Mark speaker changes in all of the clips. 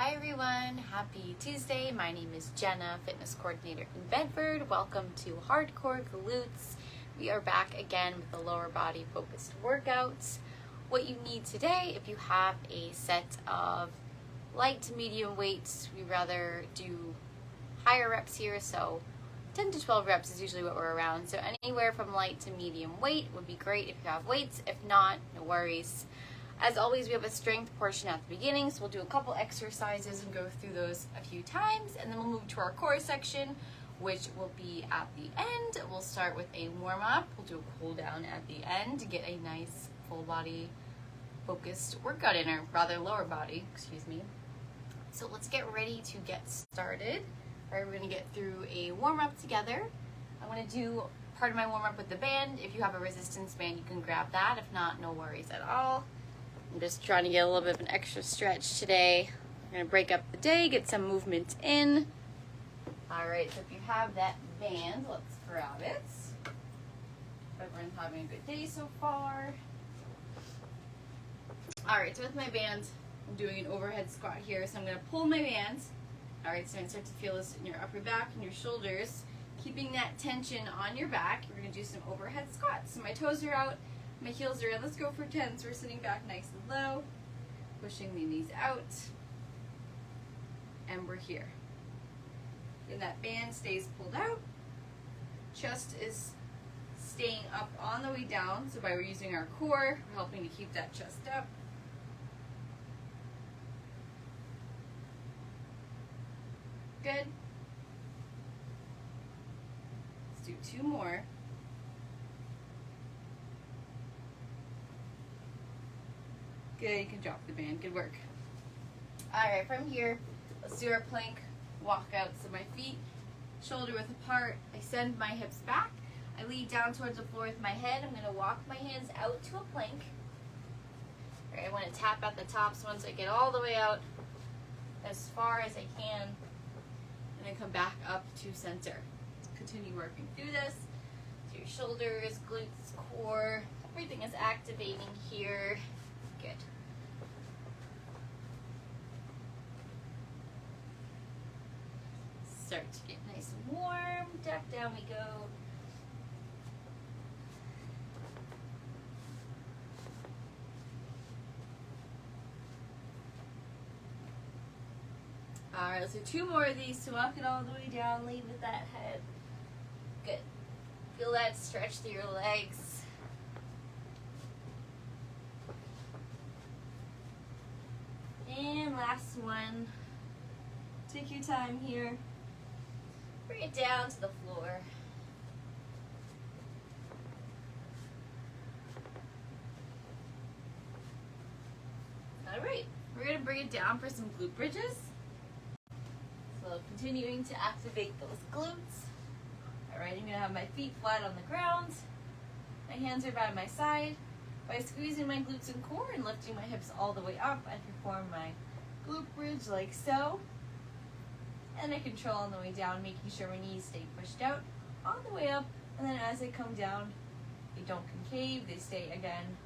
Speaker 1: Hi everyone, happy Tuesday. My name is Jenna, fitness coordinator in Bedford. Welcome to Hardcore Glutes. We are back again with the lower body focused workouts. What you need today, if you have a set of light to medium weights, we rather do higher reps here, so 10 to 12 reps is usually what we're around. So anywhere from light to medium weight would be great if you have weights. If not, no worries. As always, we have a strength portion at the beginning, so we'll do a couple exercises and go through those a few times, and then we'll move to our core section, which will be at the end. We'll start with a warm-up. We'll do a cool down at the end to get a nice full body focused workout in, or rather lower body, excuse me. So let's get ready to get started. All right, we're gonna get through a warm-up together. I'm gonna do part of my warm-up with the band. If you have a resistance band, you can grab that. If not, no worries at all. I'm just trying to get a little bit of an extra stretch today. I'm gonna break up the day, get some movement in. All right, so if you have that band, let's grab it. Everyone's having a good day so far. All right, so with my band, I'm doing an overhead squat here. So I'm gonna pull my band. All right, so you're gonna start to feel this in your upper back and your shoulders, keeping that tension on your back. We're gonna do some overhead squats. So my toes are out. My heels are in. Let's go for 10. So we're sitting back nice and low, pushing the knees out, and we're here. And that band stays pulled out. Chest is staying up on the way down. So by using our core, we're helping to keep that chest up. Good. Let's do 2 more. Good, you can drop the band. Good work. All right, from here, let's do our plank walkout. So my feet shoulder width apart. I send my hips back. I lean down towards the floor with my head. I'm gonna walk my hands out to a plank. All right, I wanna tap at the tops once I get all the way out as far as I can, and then come back up to center. Continue working through this. So your shoulders, glutes, core, everything is activating here. Good. Start to get nice and warm. Back down we go. All right, let's do 2 more of these. So walk it all the way down, lead with that head. Good. Feel that stretch through your legs. And last one. Take your time here. Bring it down to the floor. All right, we're gonna bring it down for some glute bridges. So continuing to activate those glutes. All right, I'm gonna have my feet flat on the ground. My hands are by my side. By squeezing my glutes and core and lifting my hips all the way up, I perform my glute bridge like so. And I control on the way down, making sure my knees stay pushed out on the way up. And then as I come down, they don't concave, they stay again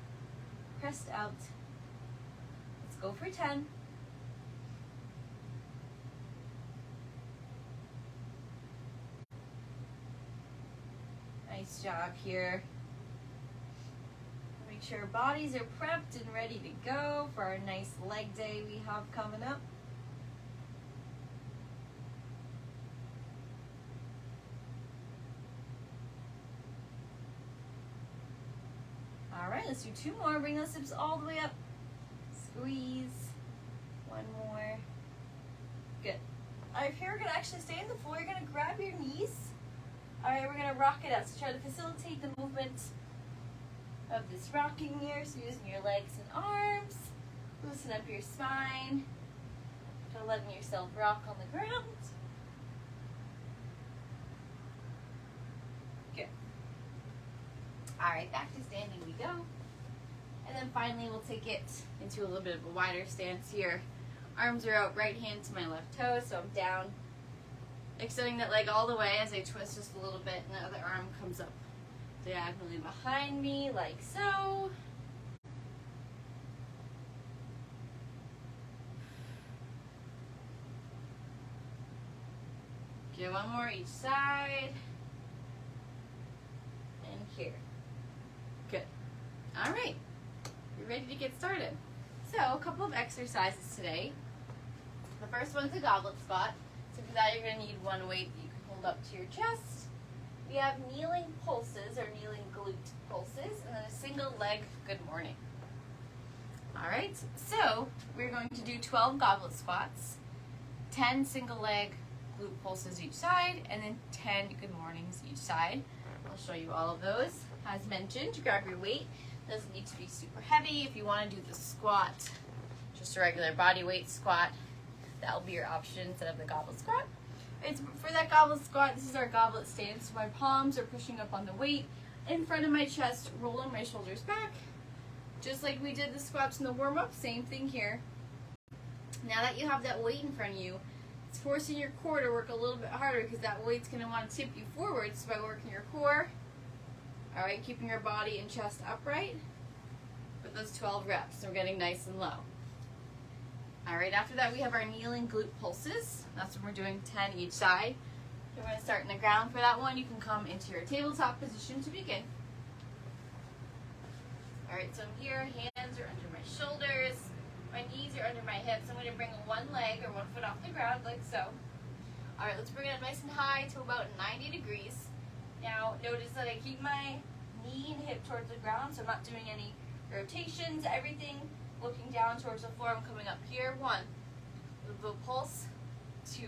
Speaker 1: pressed out. Let's go for 10. Nice job here. Make sure our bodies are prepped and ready to go for our nice leg day we have coming up. All right, let's do 2 more. Bring those hips all the way up. Squeeze. 1 more. Good. All right, here we're gonna actually stay on the floor. You're gonna grab your knees. All right, we're gonna rock it out. So try to facilitate the movement of this rocking here. So using your legs and arms. Loosen up your spine. Try letting yourself rock on the ground. Good. All right, back to standing we go. And then finally we'll take it into a little bit of a wider stance here. Arms are out, right hand to my left toe, so I'm down. Extending that leg all the way as I twist just a little bit, and the other arm comes up diagonally behind me, like so. do one more each side. And here. Good. All right. You're ready to get started. So, a couple of exercises today. The first one's a goblet squat. So for that, you're going to need one weight that you can hold up to your chest. We have kneeling pulses, or kneeling glute pulses, and then a single leg good morning. All right, so we're going to do 12 goblet squats, 10 single leg glute pulses each side, and then 10 good mornings each side. I'll show you all of those. As mentioned, grab your weight. Doesn't need to be super heavy. If you want to do the squat, just a regular body weight squat, that will be your option instead of the goblet squat. For that goblet squat, this is our goblet stance. My palms are pushing up on the weight in front of my chest, rolling my shoulders back. Just like we did the squats in the warm-up, same thing here. Now that you have that weight in front of you, it's forcing your core to work a little bit harder because that weight's going to want to tip you forward. So by working your core, all right, keeping your body and chest upright with those 12 reps. So we're getting nice and low. All right, after that we have our kneeling glute pulses. That's when we're doing 10 each side. We're going to start in the ground for that one. You can come into your tabletop position to begin. All right, so I'm here, hands are under my shoulders, my knees are under my hips. I'm going to bring one leg or one foot off the ground like so. All right, let's bring it up nice and high to about 90 degrees. Now, notice that I keep my knee and hip towards the ground, so I'm not doing any rotations, everything looking down towards the floor. I'm coming up here, 1, little pulse, 2.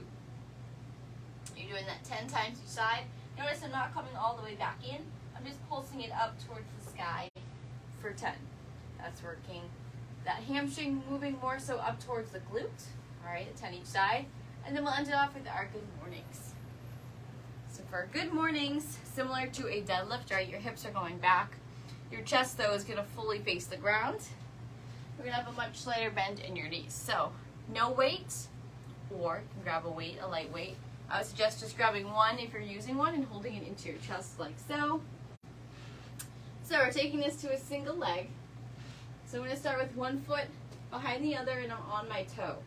Speaker 1: You're doing that 10 times each side. Notice I'm not coming all the way back in. I'm just pulsing it up towards the sky for 10. That's working that hamstring, moving more so up towards the glute. All right, 10 each side. And then we'll end it off with our good mornings. So for our good mornings, similar to a deadlift, right, your hips are going back. Your chest, though, is going to fully face the ground. We're going to have a much slighter bend in your knees. So no weight, or you can grab a weight, a light weight. I would suggest just grabbing one if you're using one and holding it into your chest like so. So we're taking this to a single leg. So I'm going to start with one foot behind the other and I'm on my toe.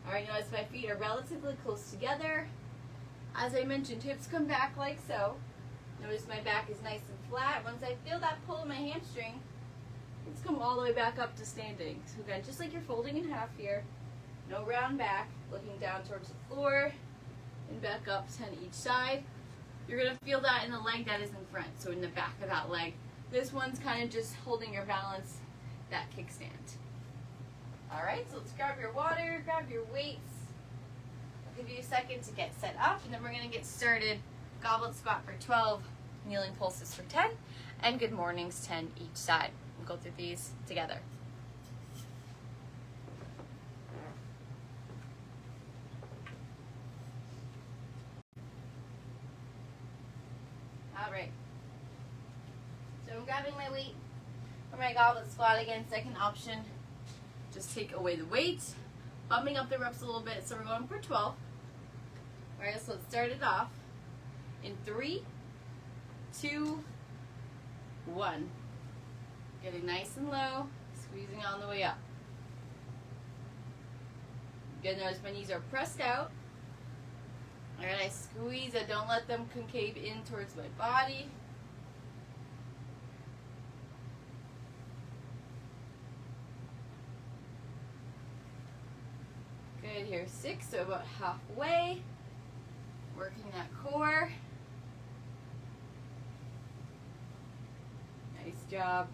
Speaker 1: All right, notice my feet are relatively close together. As I mentioned, hips come back like so. Notice my back is nice and flat. Once I feel that pull in my hamstring, let's come all the way back up to standing. So again, just like you're folding in half here, no round back, looking down towards the floor and back up 10 each side. You're going to feel that in the leg that is in front, so in the back of that leg. This one's kind of just holding your balance, that kickstand. All right, so let's grab your water, grab your weights. I'll give you a second to get set up, and then we're going to get started. Goblet squat for 12, kneeling pulses for 10, and good mornings 10 each side. We'll go through these together. All right. So I'm grabbing my weight for my goblet squat again. Second option, just take away the weight, bumping up the reps a little bit. So we're going for 12. All right, so let's start it off in 3, 2, 1. Getting nice and low, squeezing on the way up. Good, notice my knees are pressed out. All right, I squeeze it, don't let them concave in towards my body. Good, here 6, so about halfway. Working that core. Nice job.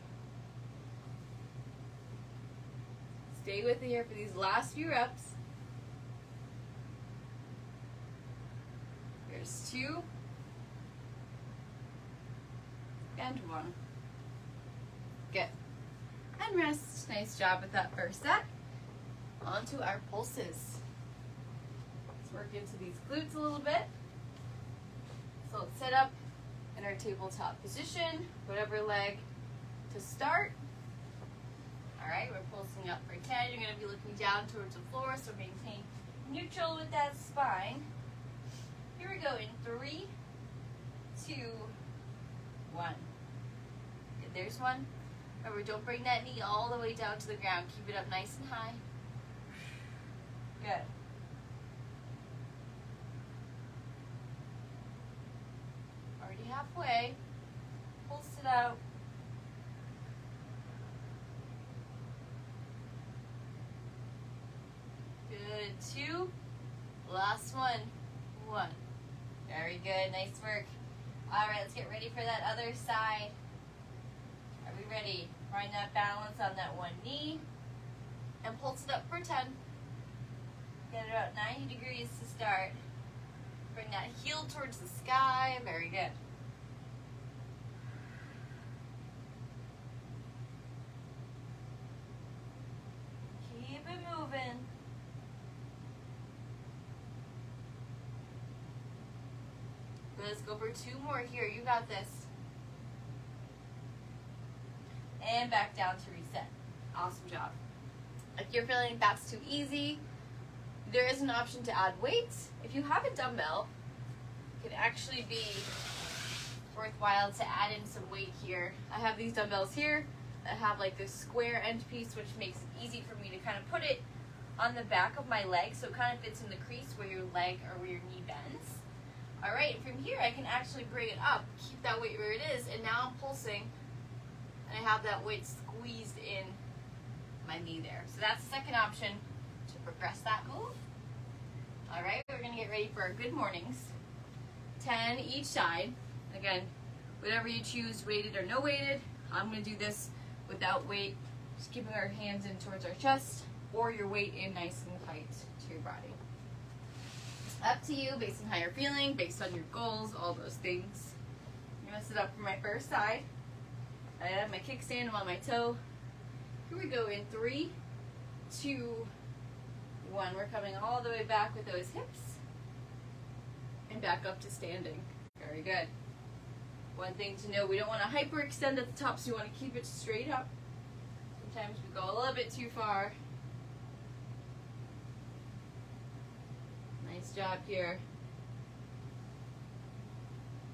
Speaker 1: Stay with it here for these last few reps. Here's 2. And 1. Good. And rest. Nice job with that first set. On to our pulses. Let's work into these glutes a little bit. So let's set up in our tabletop position, whatever leg to start. All right, we're pulsing up for 10. You're going to be looking down towards the floor, so maintain neutral with that spine. Here we go in 3, 2, 1. Good, there's one. Remember, don't bring that knee all the way down to the ground. Keep it up nice and high. Good. halfway. Pulse it out. Good. 2. Last one. 1. Very good. Nice work. All right, let's get ready for that other side. Are we ready? Find that balance on that one knee and pulse it up for 10. Get it about 90 degrees to start. Bring that heel towards the sky. Very good. Keep it moving. Let's go for 2 more here. You got this. And back down to reset. Awesome job. If you're feeling that's too easy, there is an option to add weights. If you have a dumbbell, it can actually be worthwhile to add in some weight here. I have these dumbbells here that have like this square end piece, which makes it easy for me to kind of put it on the back of my leg so it kind of fits in the crease where your leg or where your knee bends. All right, from here I can actually bring it up, keep that weight where it is, and now I'm pulsing, and I have that weight squeezed in my knee there. So that's the second option to progress that move. All right, we're gonna get ready for our good mornings. 10 each side. Again, whatever you choose, weighted or no weighted. I'm gonna do this without weight, just keeping our hands in towards our chest, or your weight in nice and tight to your body. Up to you, based on how you're feeling, based on your goals, all those things. I'm gonna sit up for my first side. I have my kickstand, I'm on my toe. Here we go in 3, 2, 1. We're coming all the way back with those hips and back up to standing. Very good. One thing to know, we don't want to hyperextend at the top, so you want to keep it straight up. Sometimes we go a little bit too far. Nice job here.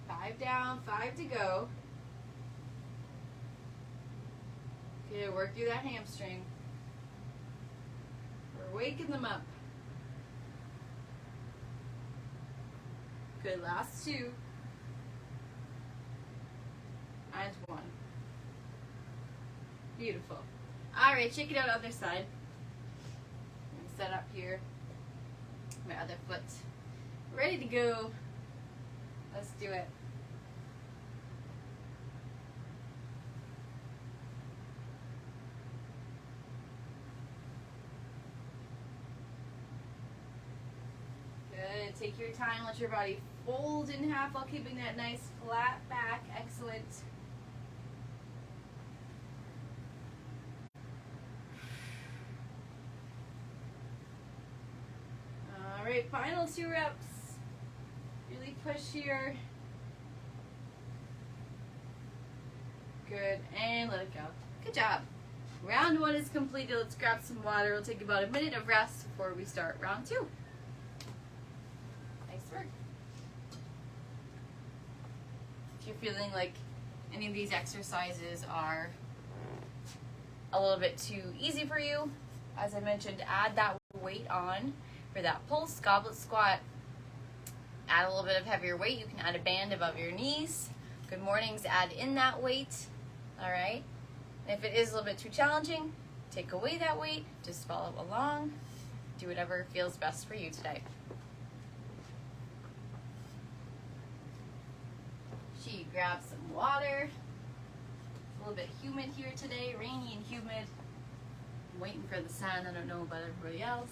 Speaker 1: 5 down, 5 to go. Good, work through that hamstring. We're waking them up. Good, last 2. And 1. Beautiful. All right, check it out other side. I'm gonna set up here. My other foot. Ready to go. Let's do it. Good. Take your time. Let your body fold in half while keeping that nice flat back. Excellent. All right, final 2 reps. Really push here. Good, and let it go. Good job. Round 1 is completed. Let's grab some water. It'll take about a minute of rest before we start round 2. Nice work. If you're feeling like any of these exercises are a little bit too easy for you, as I mentioned, add that weight on for that pulse. Goblet squat, add a little bit of heavier weight. You can add a band above your knees. Good mornings, add in that weight. All right. And if it is a little bit too challenging, take away that weight. Just follow along. Do whatever feels best for you today. She grabs some water. It's a little bit humid here today, rainy and humid. I'm waiting for the sun. I don't know about everybody else.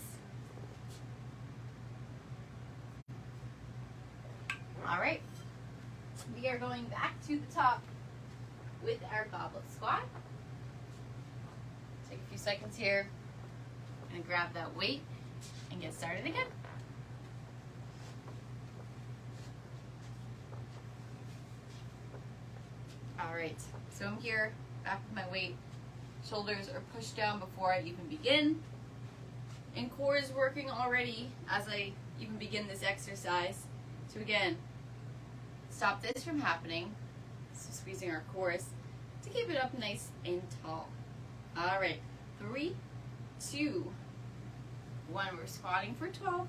Speaker 1: All right, we are going back to the top with our goblet squat. Take a few seconds here and grab that weight and get started again. All right, so I'm here, back with my weight. Shoulders are pushed down before I even begin. And core is working already as I even begin this exercise. So again, stop this from happening. So squeezing our cores to keep it up nice and tall. All right, 3, 2, 1. We're squatting for 12.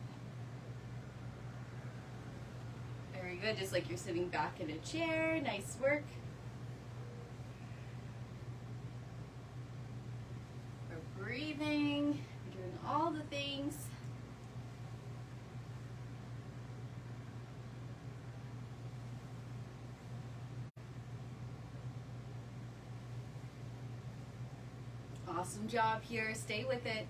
Speaker 1: Very good, just like you're sitting back in a chair. Nice work. We're breathing, we're doing all the things. Awesome job here. Stay with it.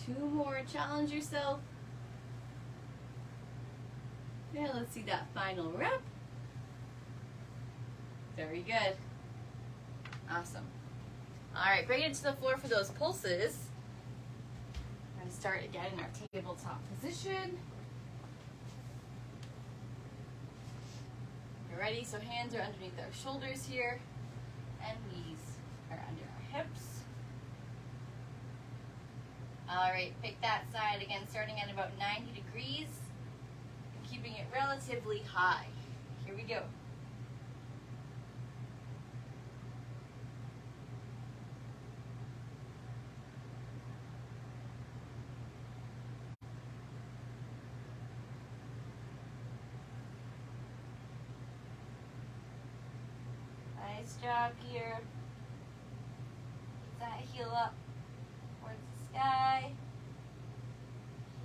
Speaker 1: Two more. Challenge yourself. Yeah, let's see that final rep. Very good. Awesome. All right, bring it to the floor for those pulses. We're going to start again in our tabletop position. You're ready? So hands are underneath our shoulders here, and knees are under our hips. All right, pick that side again, starting at about 90 degrees, and keeping it relatively high. Here we go. Nice job here. Keep that heel up towards the sky.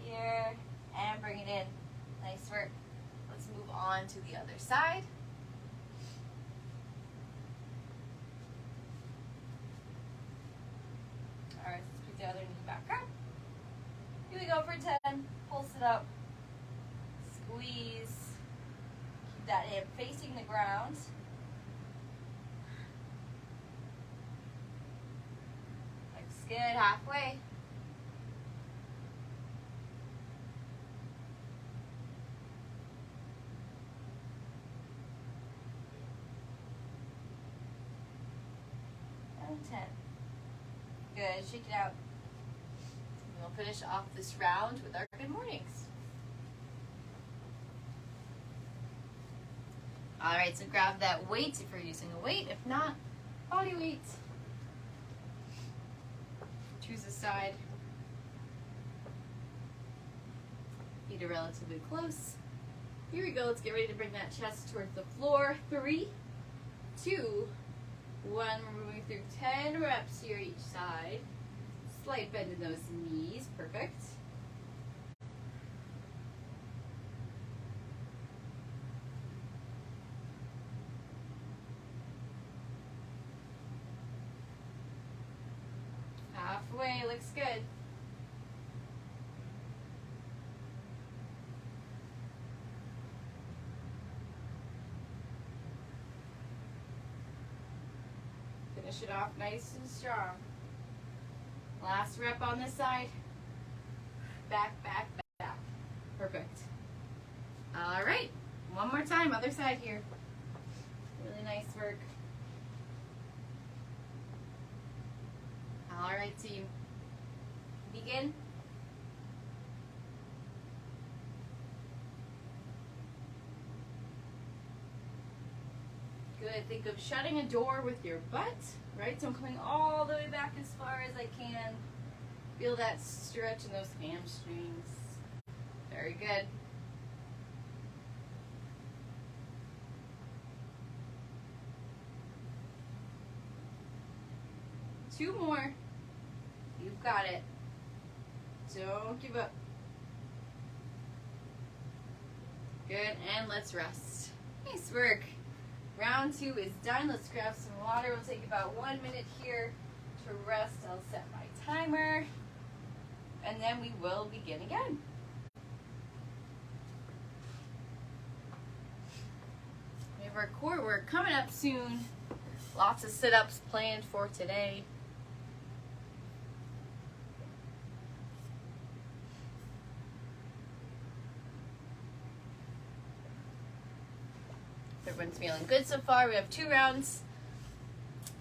Speaker 1: Here, and bring it in. Nice work. Let's move on to the other side. All right, let's put the other knee back up. Here we go for 10. Pulse it up. Squeeze. Keep that hip facing the ground. Looks good. Halfway. And 10. Good. Shake it out. And we'll finish off this round with our good mornings. All right, so grab that weight if you're using a weight. If not, body weight. Choose a side. Feet are relatively close. Here we go. Let's get ready to bring that chest towards the floor. 3, 2, 1. We're moving through 10 reps here each side. Slight bend in those knees. Perfect. Halfway. Looks good. Finish it off nice and strong. Last rep on this side. Back, back, back. Perfect. All right. One more time. Other side here. Really nice work. All right, team. Begin. Good. Think of shutting a door with your butt, right? So I'm coming all the way back as far as I can. Feel that stretch in those hamstrings. Very good. Two more. You've got it. Don't give up. Good, and let's rest. Nice work. Round 2 is done. Let's grab some water. We'll take about 1 minute here to rest. I'll set my timer, and then we will begin again. We have our core work coming up soon. Lots of sit-ups planned for today. Everyone's feeling good so far. We have 2 rounds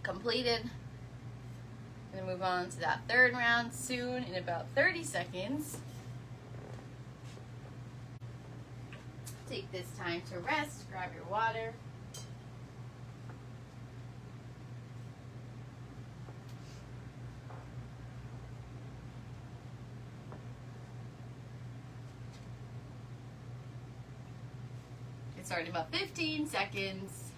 Speaker 1: completed. I'm going to move on to that 3rd round soon in about 30 seconds. Take this time to rest. Grab your water. It started in about 15 seconds.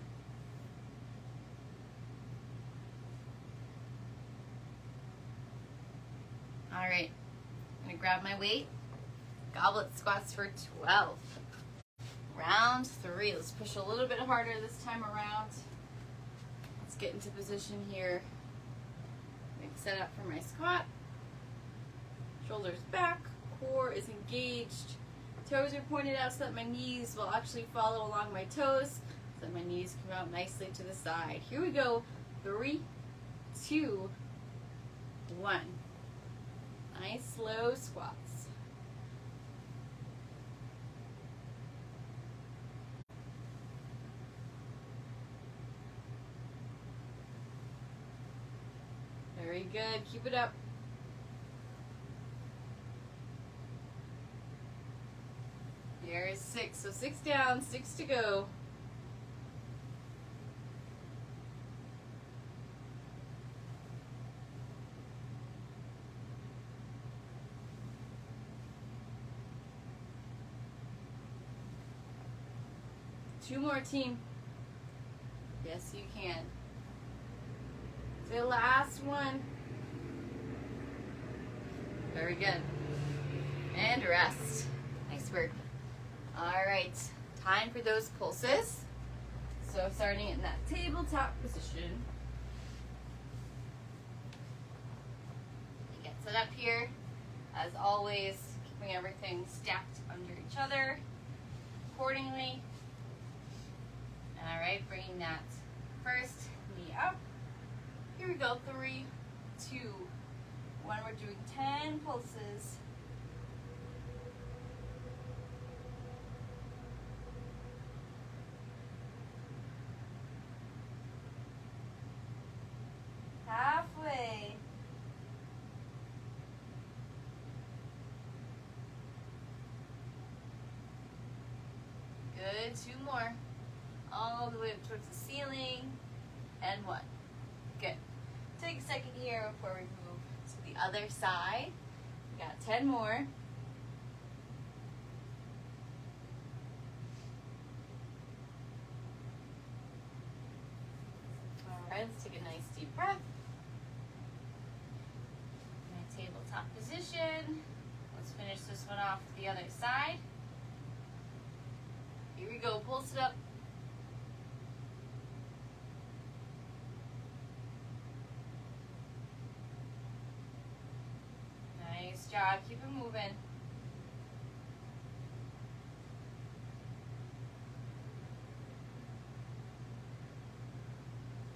Speaker 1: All right, I'm gonna grab my weight. Goblet squats for 12. Round 3. Let's push a little bit harder this time around. Let's get into position here. Make set up for my squat. Shoulders back, core is engaged. Toes are pointed out so that my knees will actually follow along my toes, so that my knees come out nicely to the side. Here we go. 3, 2, 1. Nice slow squats. Very good. Keep it up. There is 6. So 6 down, 6 to go. Two more, team. Yes, you can. The last one. Very good. And rest. Nice work. All right, time for those pulses. So starting in that tabletop position. You get set up here. As always, keeping everything stacked under each other accordingly. All right, bringing that first knee up. Here we go, 3, 2, 1. We're doing 10 pulses. Halfway. Good, 2 more. All the way up towards the ceiling. And 1. Good. Take a second here before we move to the other side. We got 10 more. All right, let's take a nice deep breath. My tabletop position. Let's finish this one off to the other side. Here we go, pulse it up. Nice job, keep it moving.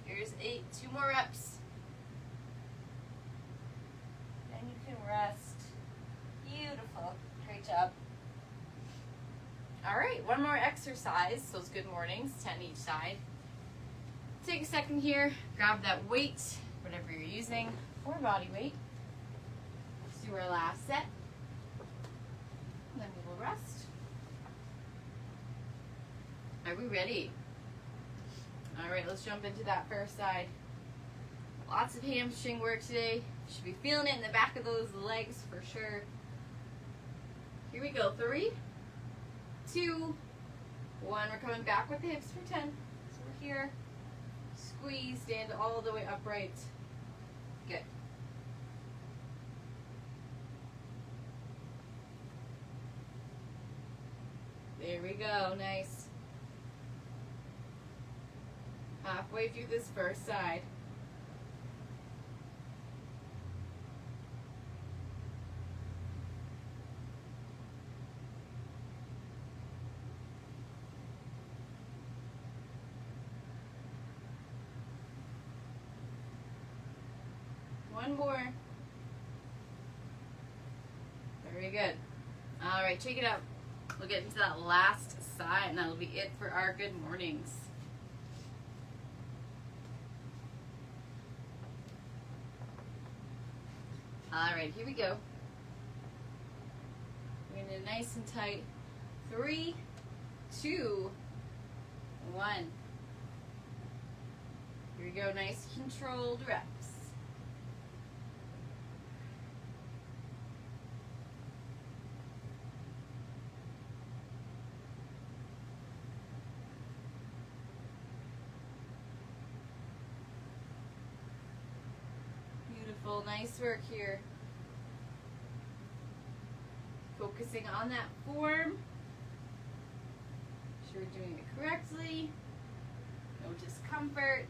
Speaker 1: Here's 8, 2 more reps. Then you can rest. Beautiful, great job. All right, one more exercise, those good mornings, 10 each side. Take a second here, grab that weight, whatever you're using, or body weight. Let's do our last set, and then we will rest. Are we ready? All right, let's jump into that first side. Lots of hamstring work today. Should be feeling it in the back of those legs for sure. Here we go, 3, 2, 1. We're coming back with the hips for 10. So we're here. Squeeze, stand all the way upright. Good. There we go, nice. Halfway through this first side. One more. Very good. All right, shake it up. We'll get into that last side, and that'll be it for our good mornings. All right, here we go. We're going to nice and tight. 3, 2, 1. Here we go, nice controlled reps. Beautiful, nice work here. Focusing on that form. Make sure we're doing it correctly. No discomfort.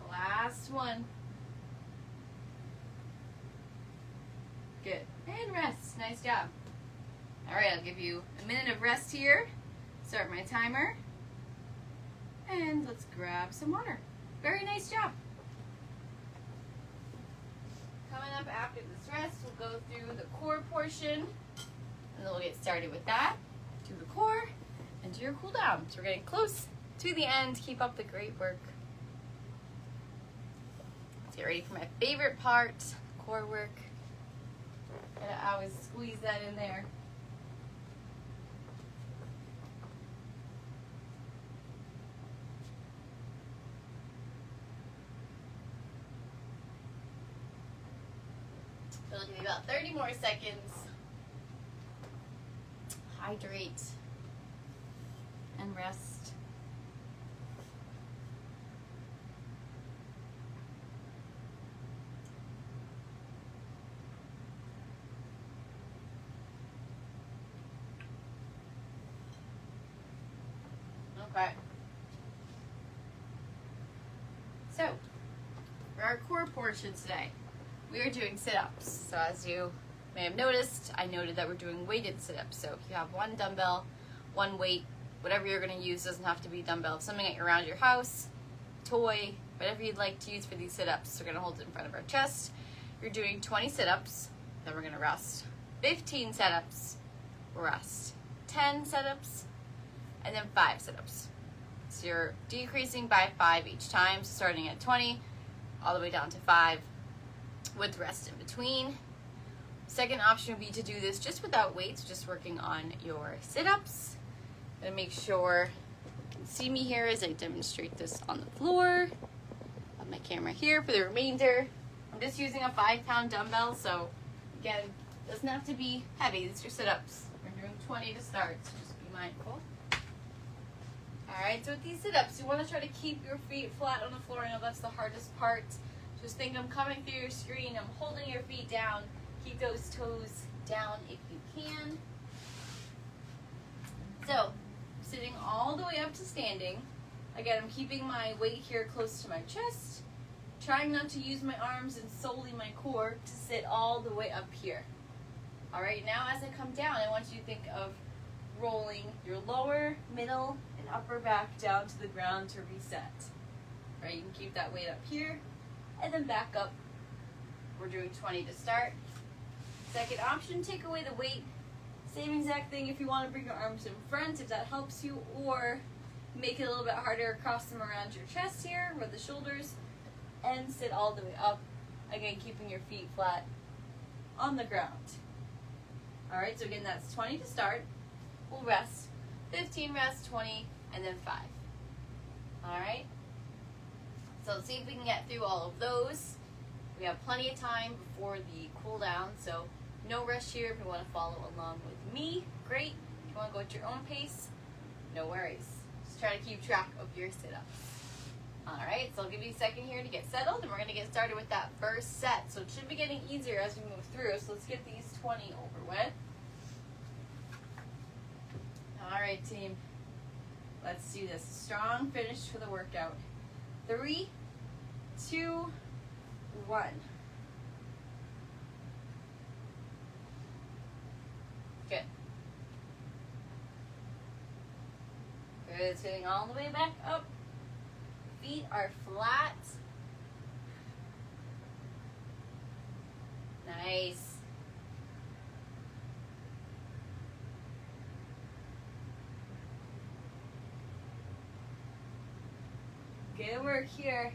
Speaker 1: The last one. Good. And rest. Nice job. Alright, I'll give you a minute of rest here. Start my timer. And let's grab some water. Very nice job. Coming up after this rest, we'll go through the core portion. And then we'll get started with that. Do the core and do your cool down. So we're getting close to the end. Keep up the great work. Let's get ready for my favorite part, core work. Gotta always squeeze that in there. It'll give me about 30 more seconds. Hydrate and rest. Okay. So, for our core portion today, we are doing sit-ups. So as you may have noticed, I noted that we're doing weighted sit-ups. So if you have one dumbbell, one weight, whatever you're going to use, doesn't have to be a dumbbell. If something around your house, toy, whatever you'd like to use for these sit-ups, we're going to hold it in front of our chest. You're doing 20 sit-ups, then we're going to rest. 15 sit-ups, rest. 10 sit-ups, and then 5 sit-ups. So you're decreasing by 5 each time, starting at 20, all the way down to 5, with rest in between. Second option would be to do this just without weights, just working on your sit-ups. I'm gonna make sure you can see me here as I demonstrate this on the floor. I have my camera here for the remainder. I'm just using a 5-pound dumbbell, so again, it doesn't have to be heavy. These are sit-ups. We're doing 20 to start, so just be mindful. Alright, so with these sit-ups, you want to try to keep your feet flat on the floor. I know that's the hardest part. Just think I'm coming through your screen. I'm holding your feet down. Keep those toes down if you can. So, sitting all the way up to standing. Again, I'm keeping my weight here close to my chest. Trying not to use my arms and solely my core to sit all the way up here. Alright, now as I come down, I want you to think of rolling your lower, middle, and upper back down to the ground to reset. Right, you can keep that weight up here. And then back up. We're doing 20 to start. Second option, take away the weight. Same exact thing if you want to bring your arms in front, if that helps you, or make it a little bit harder, cross them around your chest here, or the shoulders, and sit all the way up. Again, keeping your feet flat on the ground. Alright, so again, that's 20 to start. We'll rest. 15 rest, 20, and then 5. Alright? So let's see if we can get through all of those. We have plenty of time before the cool down, so no rush here. If you want to follow along with me, great. If you want to go at your own pace, no worries. Just try to keep track of your sit-ups. Alright, so I'll give you a second here to get settled, and we're going to get started with that first set. So it should be getting easier as we move through, so let's get these 20 over with. Alright, team. Let's do this. Strong finish for the workout. 3, 2, 1. Good. Good. Sitting all the way back up. Feet are flat. Nice. Good work here.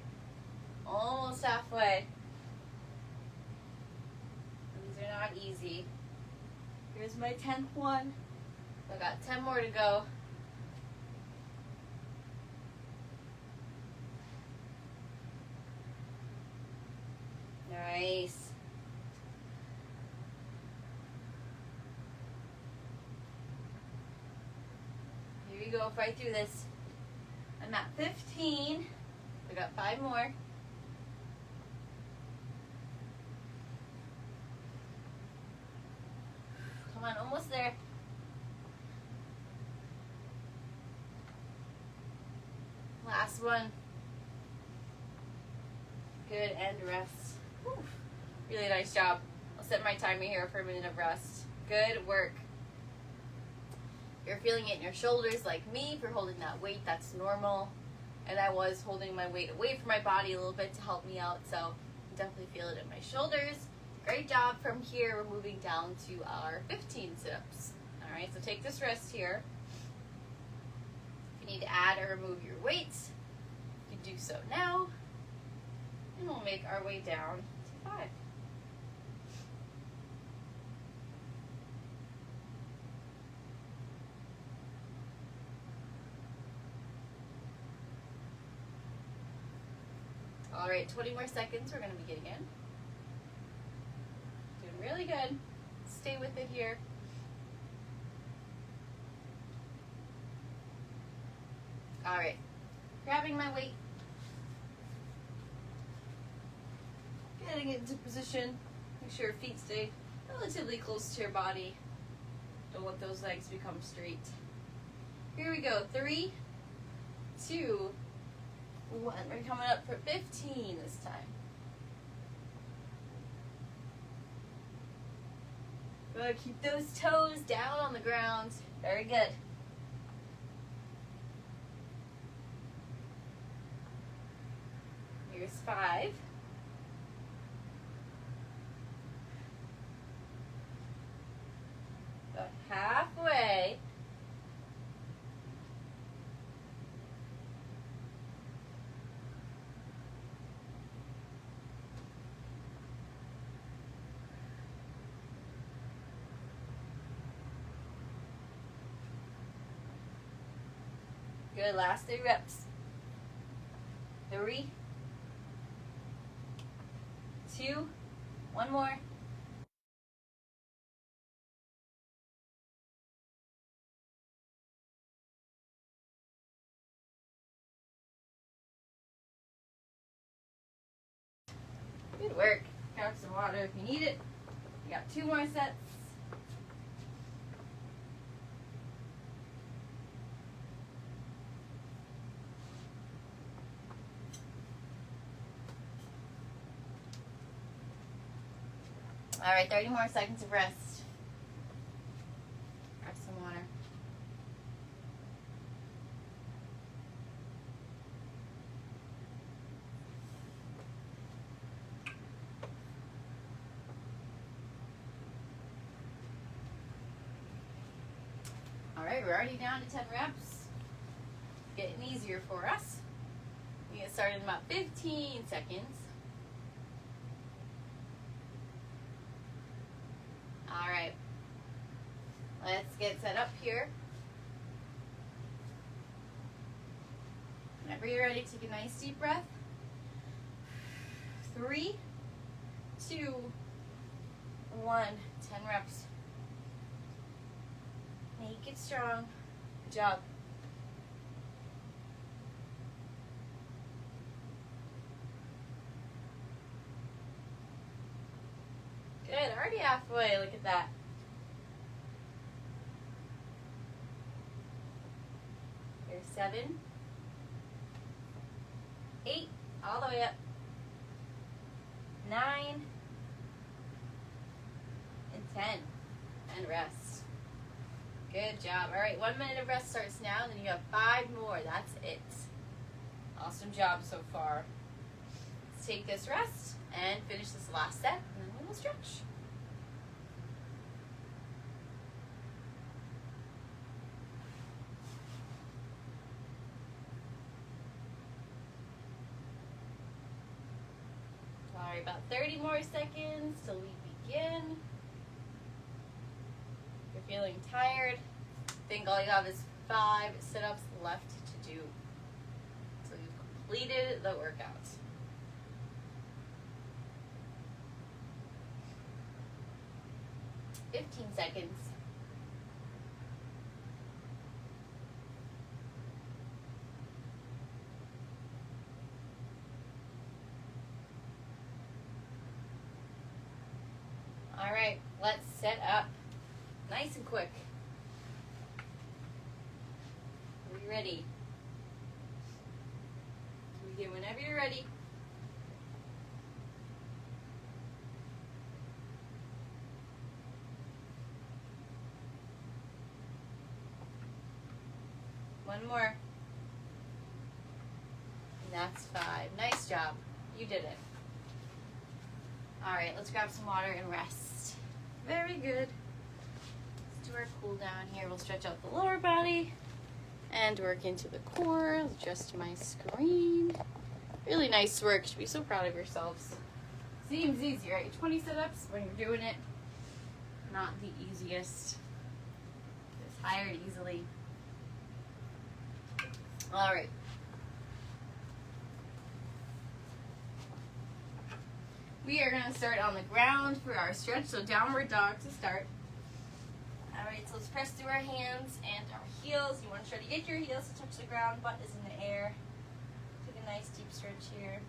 Speaker 1: Almost halfway. These are not easy. Here's my 10th one. I got 10 more to go. Nice. Here we go, fight through this. I'm at 15. I got 5 more. Come on, almost there. Last one. Good, and rest. Whew. Really nice job. I'll set my timer here for a minute of rest. Good work. You're feeling it in your shoulders like me. If you're holding that weight, that's normal. And I was holding my weight away from my body a little bit to help me out, so definitely feel it in my shoulders. Great job. From here, we're moving down to our 15 sit-ups. All right, so take this rest here. If you need to add or remove your weights, you can do so now. And we'll make our way down to 5. All right, 20 more seconds. We're going to begin again. Doing really good. Stay with it here. All right, grabbing my weight. Getting it into position. Make sure your feet stay relatively close to your body. Don't let those legs become straight. Here we go. 3, 2, 1. We're coming up for 15 this time. Good. Keep those toes down on the ground. Very good. Here's 5. About halfway. Good, last 3 reps. 3, 2, 1 more. Good work. Grab some water if you need it. You got 2 more sets. All right, 30 more seconds of rest. Grab some water. All right, we're already down to 10 reps. Getting easier for us. We get started in about 15 seconds. All right, let's get set up here. Whenever you're ready, take a nice deep breath. 3, 2, 1, 10 reps. Make it strong. Good job. Good, already halfway, look at that. Here's 7, 8, all the way up. 9, and 10, and rest. Good job. All right, 1 minute of rest starts now, and then you have 5 more. That's it. Awesome job so far. Let's take this rest and finish this last set, and then we will stretch. All right, about 30 more seconds till we begin. If you're feeling tired, I think all you have is 5 sit-ups left to do. So you've completed the workout. Fifteen seconds. All right, let's set up nice and quick. Are we ready? Begin whenever you're ready. One more. And that's 5. Nice job. You did it. All right, let's grab some water and rest. Very good. Let's do our cool down here. We'll stretch out the lower body and work into the core. Adjust my screen. Really nice work. You should be so proud of yourselves. Seems easy, right? 20 sit-ups when you're doing it. Not the easiest. Get tired easily. All right. We are going to start on the ground for our stretch, so downward dog to start. All right, so let's press through our hands and our heels. You want to try to get your heels to touch the ground, butt is in the air. Take a nice deep stretch here.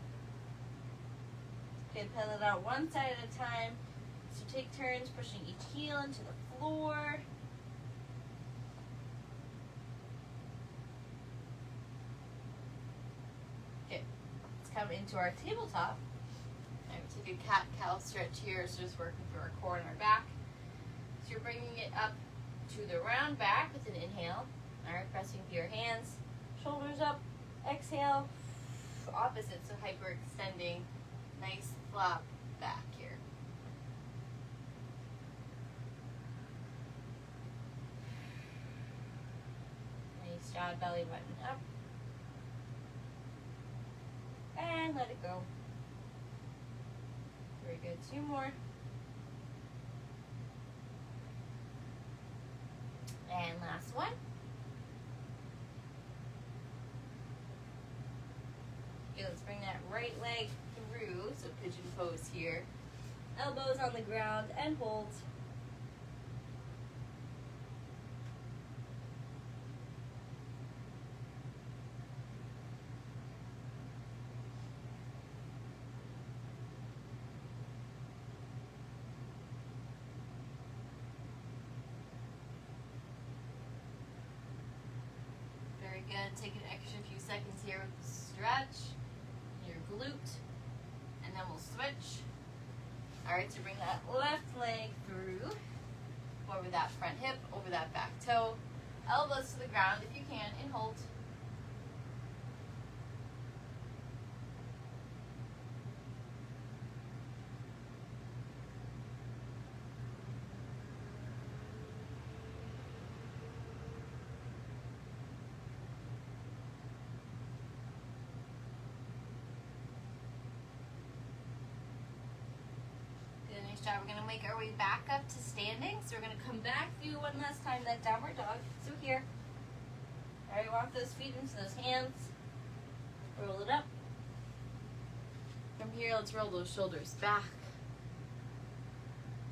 Speaker 1: Okay, pedal it out one side at a time. So take turns pushing each heel into the floor. Okay, let's come into our tabletop. Take a cat-cow stretch here, so just working through our core and our back. So you're bringing it up to the round back with an inhale. All right, pressing through your hands, shoulders up, exhale, opposite, so hyperextending, nice flop back here. Nice job, belly button up. And let it go. Very good. 2 more. And last one. Okay, let's bring that right leg through. So pigeon pose here. Elbows on the ground and hold. Good. Take an extra few seconds here with the stretch, your glute, and then we'll switch. All right, so bring that left leg through, over that front hip, over that back toe, elbows to the ground if you can, and hold. Job. We're going to make our way back up to standing. So we're going to come back through one last time that downward dog. So here. All right, walk those feet into those hands. Roll it up. From here, let's roll those shoulders back.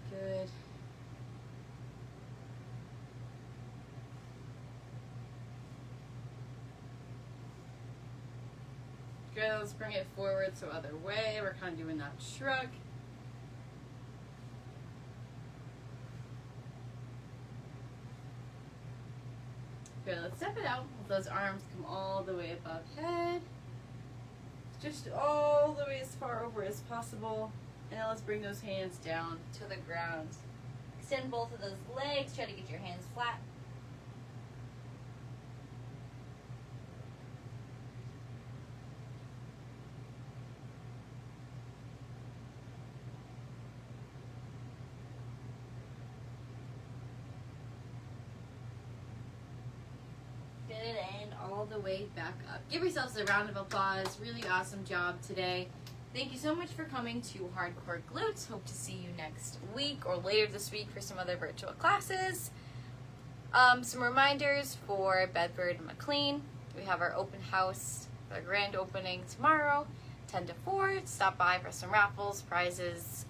Speaker 1: Good. Good. Let's bring it forward, so other way. We're kind of doing that shrug. Good, let's step it out. Let those arms come all the way above head. Just all the way as far over as possible. And now let's bring those hands down to the ground. Extend both of those legs. Try to get your hands flat. And all the way back up. Give yourselves a round of applause. Really awesome job today. Thank you so much for coming to Hardcore Glutes. Hope to see you next week or later this week for some other virtual classes. Some reminders for Bedford and McLean. We have our open house, our grand opening tomorrow, 10 to 4. Stop by for some raffles, prizes,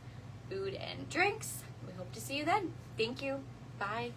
Speaker 1: food, and drinks. We hope to see you then. Thank you. Bye.